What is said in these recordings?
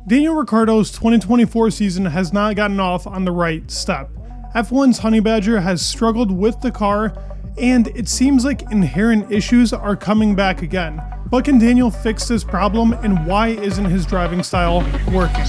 Daniel Ricciardo's 2024 season has not gotten off on the right step. F1's Honey Badger has struggled with the car, and it seems like inherent issues are coming back again. But can Daniel fix this problem, and why isn't his driving style working?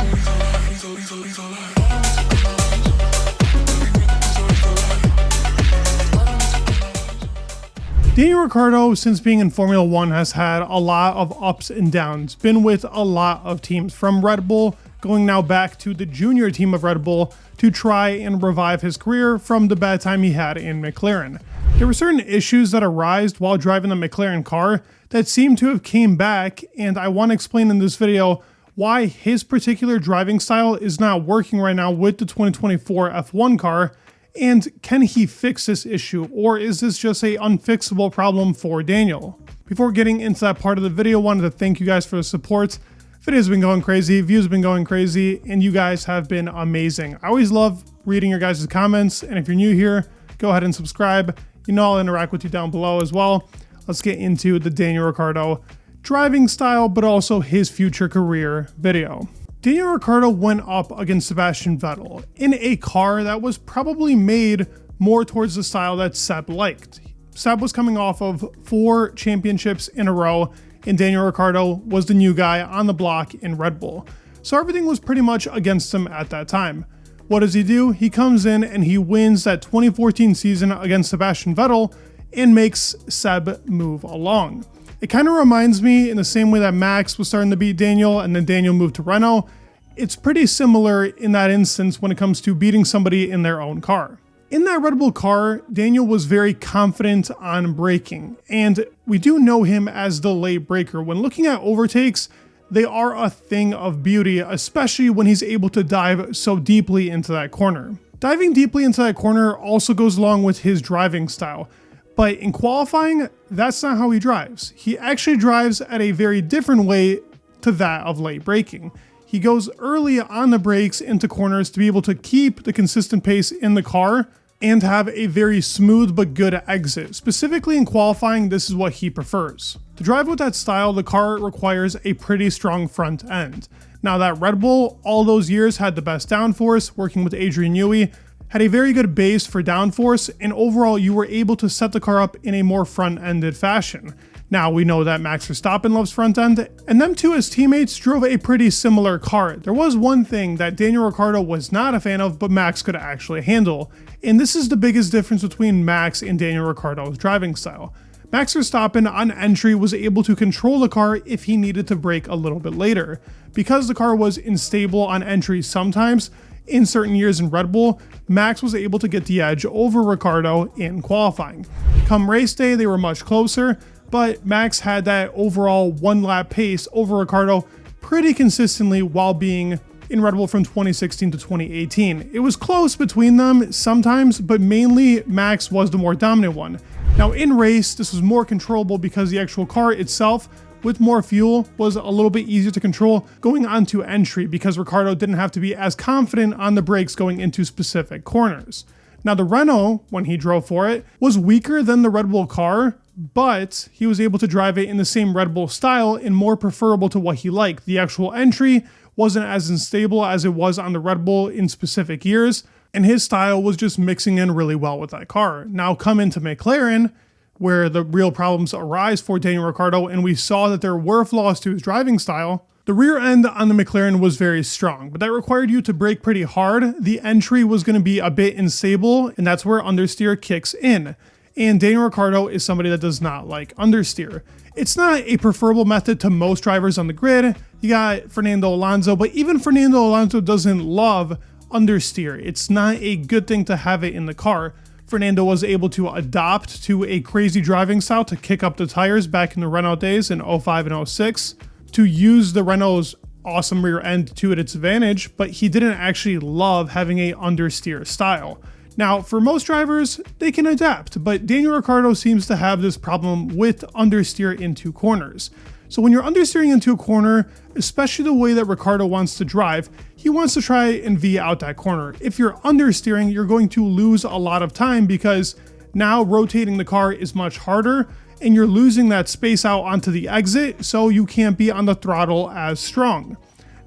Daniel Ricciardo, since being in Formula 1, has had a lot of ups and downs, been with a lot of teams, from Red Bull, going now back to the junior team of Red Bull to try and revive his career from the bad time he had in McLaren. There were certain issues that arised while driving the McLaren car that seem to have came back, and I want to explain in this video why his particular driving style is not working right now with the 2024 F1 car. And can he fix this issue, or is this just an unfixable problem for Daniel? Before getting into that part of the video, I wanted to thank you guys for the support. Videos have been going crazy, views have been going crazy, and you guys have been amazing. I always love reading your guys' comments, and if you're new here, go ahead and subscribe. You know I'll interact with you down below as well. Let's get into the Daniel Ricciardo driving style, but also his future career video. Daniel Ricciardo went up against Sebastian Vettel in a car that was probably made more towards the style that Seb liked. Seb was coming off of 4 championships in a row, and Daniel Ricciardo was the new guy on the block in Red Bull. So everything was pretty much against him at that time. What does he do? He comes in and he wins that 2014 season against Sebastian Vettel and makes Seb move along. It kind of reminds me, in the same way that Max was starting to beat Daniel and then Daniel moved to Renault, it's pretty similar in that instance when it comes to beating somebody in their own car. In that Red Bull car, Daniel was very confident on braking, and we do know him as the late braker. When looking at overtakes, they are a thing of beauty, especially when he's able to dive so deeply into that corner. Diving deeply into that corner also goes along with his driving style. But in qualifying, that's not how he drives. He actually drives at a very different way to that of late braking. He goes early on the brakes into corners to be able to keep the consistent pace in the car and have a very smooth but good exit. Specifically in qualifying, this is what he prefers. To drive with that style, the car requires a pretty strong front end. Now that Red Bull all those years had the best downforce, working with Adrian Newey, had a very good base for downforce, and overall you were able to set the car up in a more front-ended fashion. Now we know that Max Verstappen loves front end, and them two as teammates drove a pretty similar car. There was one thing that Daniel Ricciardo was not a fan of, but Max could actually handle, and this is the biggest difference between Max and Daniel Ricciardo's driving style. Max Verstappen on entry was able to control the car if he needed to brake a little bit later. Because the car was unstable on entry sometimes, in certain years in Red Bull, Max was able to get the edge over Ricciardo in qualifying. Come race day, they were much closer, but Max had that overall 1-lap pace over Ricciardo pretty consistently while being in Red Bull from 2016 to 2018. It was close between them sometimes, but mainly Max was the more dominant one. Now in race, this was more controllable because the actual car itself, with more fuel, was a little bit easier to control going onto entry because Ricciardo didn't have to be as confident on the brakes going into specific corners. Now the Renault, when he drove for it, was weaker than the Red Bull car, but he was able to drive it in the same Red Bull style and more preferable to what he liked. The actual entry wasn't as unstable as it was on the Red Bull in specific years, and his style was just mixing in really well with that car. Now come into McLaren, where the real problems arise for Daniel Ricciardo, and we saw that there were flaws to his driving style. The rear end on the McLaren was very strong, but that required you to brake pretty hard. The entry was going to be a bit unstable, and that's where understeer kicks in. And Daniel Ricciardo is somebody that does not like understeer. It's not a preferable method to most drivers on the grid. You got Fernando Alonso, but even Fernando Alonso doesn't love understeer. It's not a good thing to have it in the car. Fernando was able to adopt to a crazy driving style to kick up the tires back in the Renault days in 05 and 06, to use the Renault's awesome rear end to its advantage, but he didn't actually love having a understeer style. Now, for most drivers, they can adapt, but Daniel Ricciardo seems to have this problem with understeer into corners. So when you're understeering into a corner, especially the way that Ricciardo wants to drive, he wants to try and V out that corner. If you're understeering, you're going to lose a lot of time because now rotating the car is much harder and you're losing that space out onto the exit, so you can't be on the throttle as strong.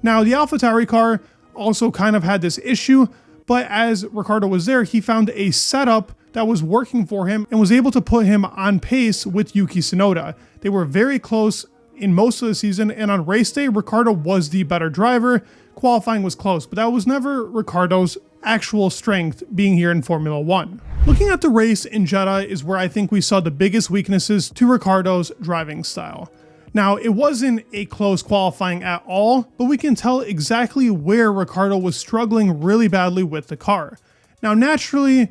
Now, the AlphaTauri car also kind of had this issue, but as Ricciardo was there, he found a setup that was working for him and was able to put him on pace with Yuki Tsunoda. They were very close in most of the season, and on race day, Ricciardo was the better driver. Qualifying was close, but that was never Ricciardo's actual strength being here in Formula 1. Looking at the race in Jeddah is where I think we saw the biggest weaknesses to Ricciardo's driving style. Now, it wasn't a close qualifying at all, but we can tell exactly where Ricciardo was struggling really badly with the car. Now, naturally,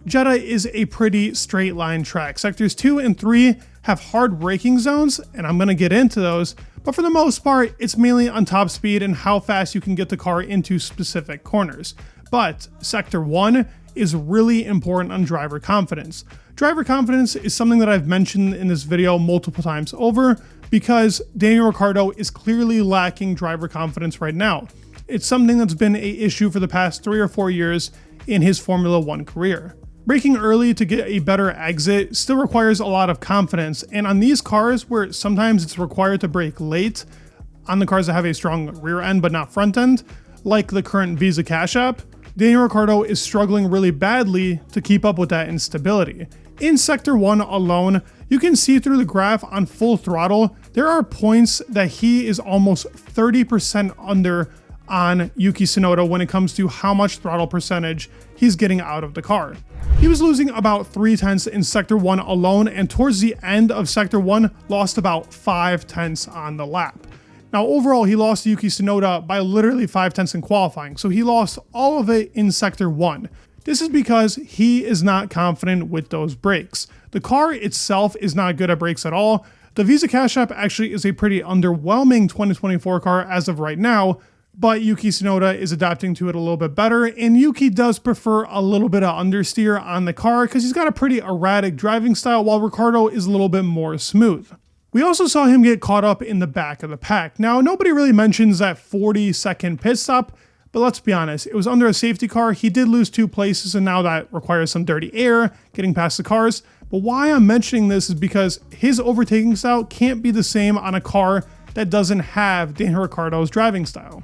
Jeddah is a pretty straight line track. Sectors 2 and 3 have hard braking zones, and I'm going to get into those, but for the most part, it's mainly on top speed and how fast you can get the car into specific corners. But Sector 1 is really important on driver confidence. Driver confidence is something that I've mentioned in this video multiple times over because Daniel Ricciardo is clearly lacking driver confidence right now. It's something that's been an issue for the past 3 or 4 years in his Formula 1 career. Braking early to get a better exit still requires a lot of confidence, and on these cars where sometimes it's required to brake late, on the cars that have a strong rear end but not front end, like the current Visa Cash App, Daniel Ricciardo is struggling really badly to keep up with that instability. In Sector 1 alone, you can see through the graph on full throttle, there are points that he is almost 30% under on Yuki Tsunoda when it comes to how much throttle percentage he's getting out of the car. He was losing about 0.3 in Sector 1 alone, and towards the end of Sector 1, lost about 0.5 on the lap. Now, overall, he lost to Yuki Tsunoda by literally 0.5 in qualifying, so he lost all of it in Sector 1. This is because he is not confident with those brakes. The car itself is not good at brakes at all. The Visa Cash App actually is a pretty underwhelming 2024 car as of right now, but Yuki Tsunoda is adapting to it a little bit better, and Yuki does prefer a little bit of understeer on the car because he's got a pretty erratic driving style, while Ricciardo is a little bit more smooth. We also saw him get caught up in the back of the pack. Now, nobody really mentions that 40-second pit stop, but let's be honest, it was under a safety car. He did lose 2 places, and now that requires some dirty air getting past the cars. But why I'm mentioning this is because his overtaking style can't be the same on a car that doesn't have Daniel Ricciardo's driving style.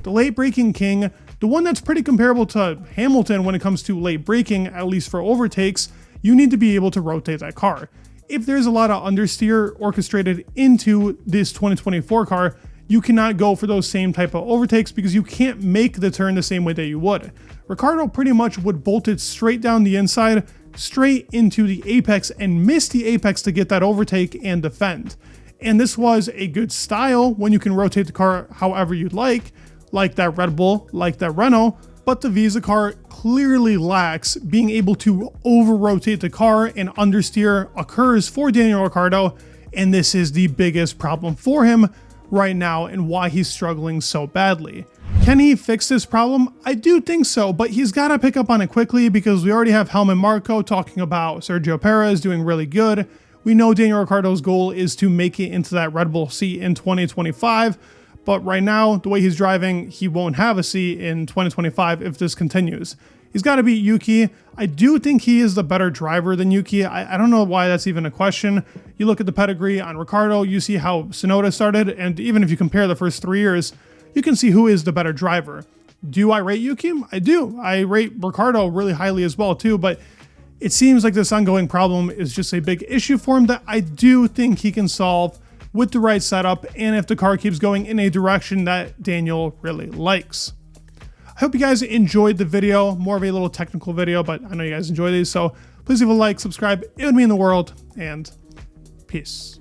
The late braking king, the one that's pretty comparable to Hamilton when it comes to late braking, at least for overtakes, you need to be able to rotate that car. If there's a lot of understeer orchestrated into this 2024 car, you cannot go for those same type of overtakes because you can't make the turn the same way that you would. Ricciardo pretty much would bolt it straight down the inside, straight into the apex, and miss the apex to get that overtake and defend. And this was a good style when you can rotate the car however you'd like that Red Bull, like that Renault, but the Visa car clearly lacks being able to over-rotate the car, and understeer occurs for Daniel Ricciardo, and this is the biggest problem for him right now and why he's struggling so badly. Can he fix this problem? I do think so, but he's got to pick up on it quickly because we already have Helmut Marko talking about Sergio Perez doing really good. We know Daniel Ricciardo's goal is to make it into that Red Bull seat in 2025, but right now, the way he's driving, he won't have a seat in 2025 if this continues. He's got to beat Yuki. I do think he is the better driver than Yuki. I don't know why that's even a question. You look at the pedigree on Ricciardo, you see how Tsunoda started, and even if you compare the first 3 years, you can see who is the better driver. Do I rate Yuki? I do. I rate Ricciardo really highly as well too, but it seems like this ongoing problem is just a big issue for him that I do think he can solve with the right setup and if the car keeps going in a direction that Daniel really likes. I hope you guys enjoyed the video, more of a little technical video, but I know you guys enjoy these, so please leave a like, subscribe, it would mean the world, and peace.